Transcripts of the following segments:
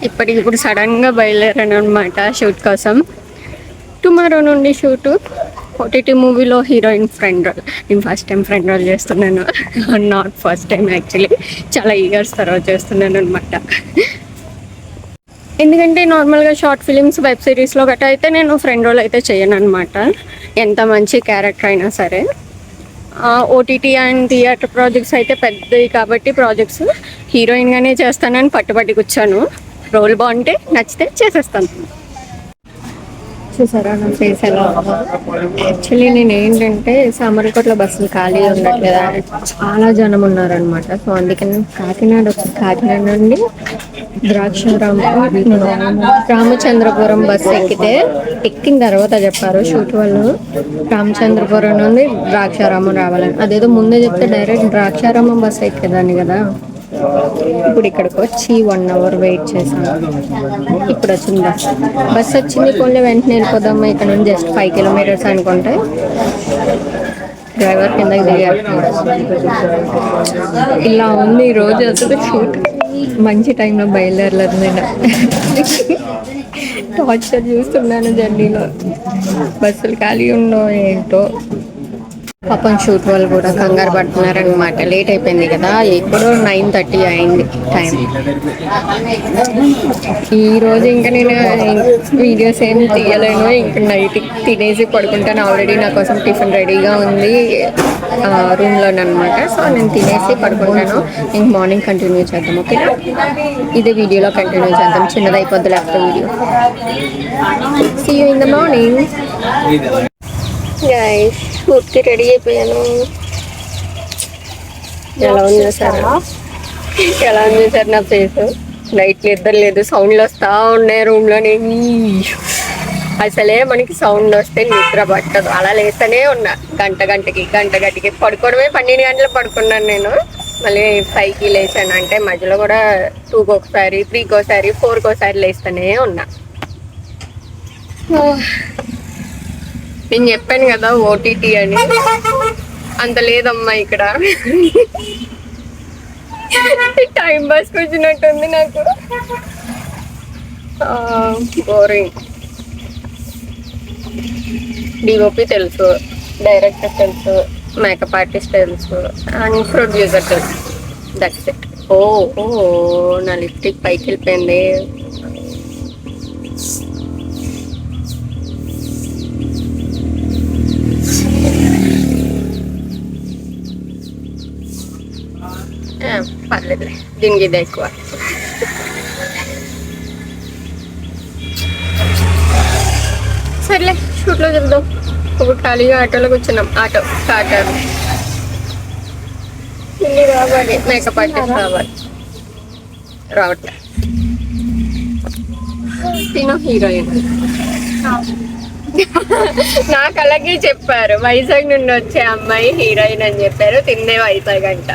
ఇప్పటికిప్పుడు సడన్గా బయలుదేరాను అనమాట షూట్ కోసం. టుమారో నుండి షూటు. ఓటీటీ మూవీలో హీరోయిన్ ఫ్రెండ్ రోల్. నేను ఫస్ట్ టైం ఫ్రెండ్ రోల్ చేస్తున్నాను. నాట్ ఫస్ట్ టైం యాక్చువల్లీ, చాలా ఇయర్స్ తర్వాత చేస్తున్నాను అనమాట. ఎందుకంటే నార్మల్గా షార్ట్ ఫిలిమ్స్, వెబ్ సిరీస్లో గట్రా అయితే నేను ఫ్రెండ్ రోల్ అయితే చేయను అనమాట, ఎంత మంచి క్యారెక్టర్ అయినా సరే. ఓటీటీ అండ్ థియేటర్ ప్రాజెక్ట్స్ అయితే పెద్దవి కాబట్టి ప్రాజెక్ట్స్ హీరోయిన్గానే చేస్తానని పట్టుబట్టి కూర్చోను. రోల్ బాగుంటే నచ్చితే చేసేస్తాను. చూసారా నా ఫేస్ ఎలా ఉందో? యాక్చువల్లీ నేను ఏంటంటే సామర్లకోటలో బస్సులు ఖాళీ ఉండట్లేదా, చాలా జనం ఉన్నారనమాట. సో అందుకని కాకినాడ నుండి రామచంద్రపురం బస్సు ఎక్కిన తర్వాత చెప్పారు షూట్ వాళ్ళు, రామచంద్రపురం నుండి ద్రాక్షారామం రావాలని. అదేదో ముందే చెప్తే డైరెక్ట్ ద్రాక్షారామం బస్సు ఎక్కేదాన్ని కదా. ఇప్పుడు ఇక్కడికి వచ్చి 1 hour వెయిట్ చేశాను. ఇప్పుడు వచ్చింది బస్ వచ్చింది. కొన్ని వెంటనే వెళ్ళిపోదాము, ఇక్కడ నుంచి జస్ట్ 5 kilometers అనుకుంటే. డ్రైవర్ కిందకి దిగారు. ఇలా ఉంది ఈరోజు అసలు షూట్. మంచి టైంలో బయలుదేరలేదు నేను. టార్చర్ చూస్తున్నాను జర్నీలో. బస్సులు ఖాళీ ఉండో ఏంటో. పాపం షూట్ వాళ్ళు కూడా కంగారు పడుతున్నారనమాట. లేట్ అయిపోయింది కదా, ఇప్పుడు 9:30 అయింది టైం. ఈరోజు ఇంకా నేను వీడియోస్ ఏం తీయలేను. ఇంకా నైట్ తినేసి పడుకుంటాను. ఆల్రెడీ నా కోసం టిఫిన్ రెడీగా ఉంది రూమ్లోనమాట. సో నేను తినేసి పడుకుంటాను. ఇంక మార్నింగ్ కంటిన్యూ చేద్దాం, ఓకేనా? ఇదే వీడియోలో కంటిన్యూ చేద్దాం. చిన్నదైపోద్ది లేకపోతే video. See you in the morning. Guys, షూట్కి రెడీ అయిపోయాను. ఎలా ఉంది సార్ నా ఫేస్? నైట్ నిద్ర లేదు, సౌండ్లు వస్తూ ఉన్నాయి రూమ్లోని. అసలే మనకి సౌండ్ వస్తే నిద్ర పట్టదు. అలా లేస్తూనే ఉన్నా గంటకి పడుకోవడమే. 12 గంటలు పడుకున్నాను నేను. మళ్ళీ 5కి లేచాను. అంటే మధ్యలో కూడా 2కి ఒకసారి, 3కి ఒకసారి, 4కి ఒకసారి లేస్తూనే ఉన్నా. నేను చెప్పాను కదా ఓటీటీ అని, అంత లేదమ్మా ఇక్కడ. టైం పాస్కి వచ్చినట్టుంది నాకు. బోరింగ్. డిఓపి తెలుసు, డైరెక్టర్ తెలుసు, మేకప్ ఆర్టిస్ట్ తెలుసు, అండ్ ప్రొడ్యూసర్ తెలుసు. That's it. ఓ నా లిప్స్టిక్ పైకి వెళ్ళిపోయింది. పర్లేదులే, దీనికి ఇదే ఎక్కువ. సర్లే, షూట్లో చెప్దాం. ఇప్పుడు ఖాళీగా ఆటోలో కూర్చున్నాం. ఆటో స్టార్ట్ రావాలి. మేకప్ ఆర్టిస్ట్ రావట్లే. తినో హీరోయిన్. నాకు అలాగే చెప్పారు, వైజాగ్ నుండి వచ్చే అమ్మాయి హీరోయిన్ అని చెప్పారు. తిందే వైజాగ్ అంట.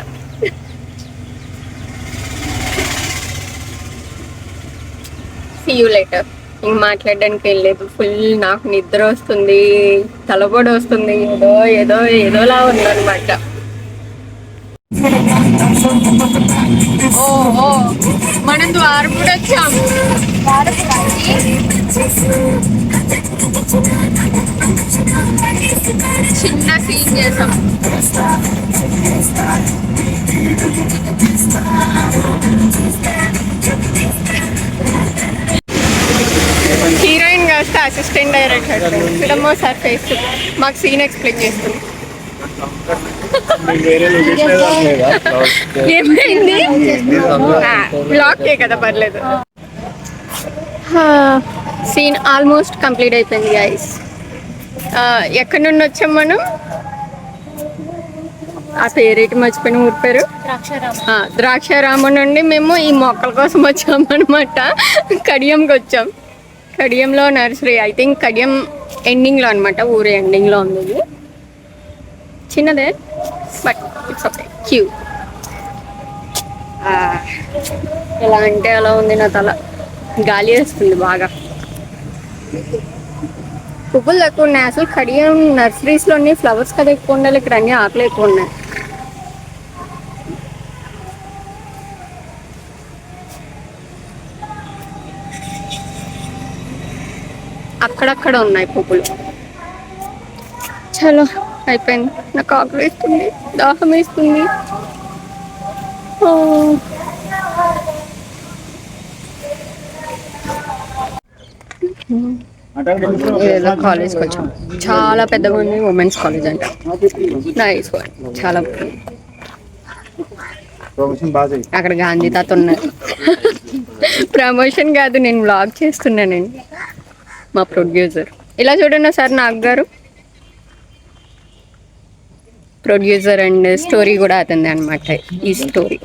See you later. ఇంక మాట్లాడడానికి వెళ్ళలేదు. ఫుల్ నాకు నిద్ర వస్తుంది, తలబడి వస్తుంది. ఏదోలా ఉందన్నమాట. మనం ద్వారం కూడా వచ్చాము. చిన్న సీన్ చేసాం. హీరోయిన్ కాస్త అసిస్టెంట్ డైరెక్టర్ ఫిలమో సార్ ఫేస్ మాకు సీన్ ఎక్స్ప్లెయిన్ చేస్తుంది. ఏమైంది? బ్లాకే కదా, పర్లేదు. సీన్ ఆల్మోస్ట్ కంప్లీట్ అయిపోయింది గైస్. ఎక్కడి నుండి వచ్చాం మనం? ఆ పేరేటి మర్చిపోయిన ఊరి పేరు ద్రాక్షారామం నుండి మేము ఈ మొక్కల కోసం వచ్చామన్నమాట. కడియంకి వచ్చాం. కడియంలో నర్సరీ, ఐ థింక్ కడియం ఎండింగ్లో అనమాట, ఊరి ఎండింగ్లో ఉంది. ఇది చిన్నదే బట్ ఇట్స్ ఓకే, క్యూ. ఎలా అంటే అలా ఉంది నా తల. గాలి వేస్తుంది బాగా. పువ్వులు తక్కువ ఉన్నాయి. అసలు కడియం నర్సరీస్లోని ఫ్లవర్స్ కదా ఎక్కువ ఉండాలి, ఇక్కడ అన్ని ఆకులు ఎక్కువ ఉన్నాయి. అక్కడక్కడ ఉన్నాయి పువ్వులు. చలో అయిపోయింది. నాకు ఆకలి వేస్తుంది, దాహం వేస్తుంది. ఏదో కాలేజ్కి వచ్చాం. చాలా పెద్దగా ఉంది. ఉమెన్స్ కాలేజ్ అంట. నైస్. చాలా అక్కడ గాంధీ తాత ఉన్నారు. ప్రమోషన్ కాదు, నేను వ్లాగ్ చేస్తున్నానండి. మా ప్రొడ్యూసర్ ఇలా చూడండి సార్, నాగ్ గారు ప్రొడ్యూసర్ అండ్ స్టోరీ కూడా అతనిది అనమాట. ఈ స్టోరీ